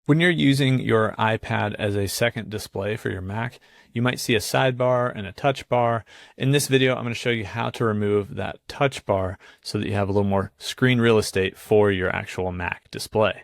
When you're using your iPad as a second display for your Mac, you might see a sidebar and a touch bar. In this video, I'm going to show you how to remove that touch bar so that you have a little more screen real estate for your actual Mac display.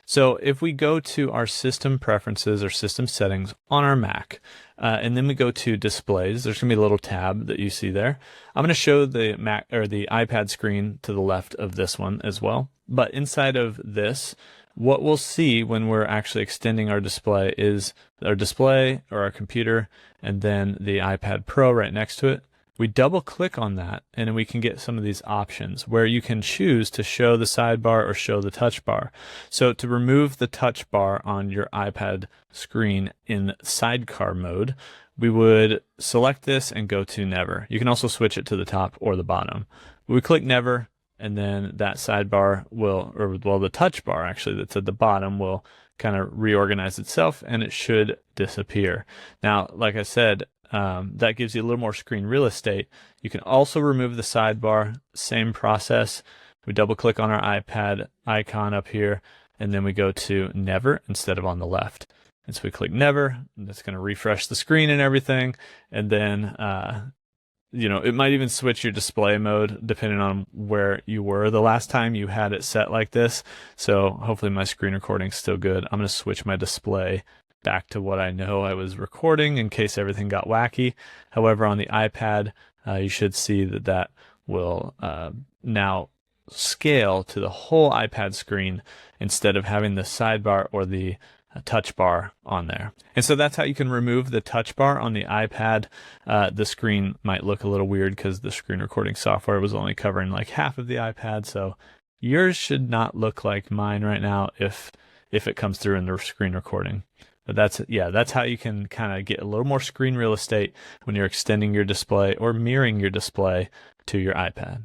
So if we go to our system preferences or system settings on our Mac, and then we go to displays, there's going to be a little tab that you see there. I'm going to show the Mac or the iPad screen to the left of this one as well. But inside of this, what we'll see when we're actually extending our display is our display or our computer and then the iPad Pro right next to it. We double click on that and we can get some of these options where you can choose to show the sidebar or show the touch bar. So to remove the touch bar on your iPad screen in Sidecar mode, we would select this and go to never. You can also switch it to the top or the bottom. We click never, and then that sidebar will, or well, the touch bar actually that's at the bottom will kind of reorganize itself and it should disappear. Now, like I said, that gives you a little more screen real estate. You can also remove the sidebar, same process. We double click on our iPad icon up here, and then we go to never instead of on the left. And so we click never, and that's going to refresh the screen and everything. And then, it might even switch your display mode depending on where you were the last time you had it set like this. So hopefully my screen recording is still good. I'm going to switch my display back to what I know I was recording in case everything got wacky. However, on the iPad, you should see that will now scale to the whole iPad screen instead of having the sidebar or the touch bar on there. And so that's how you can remove the touch bar on the iPad. The screen might look a little weird because the screen recording software was only covering like half of the iPad. So yours should not look like mine right now if it comes through in the screen recording. But that's how you can kind of get a little more screen real estate when you're extending your display or mirroring your display to your iPad.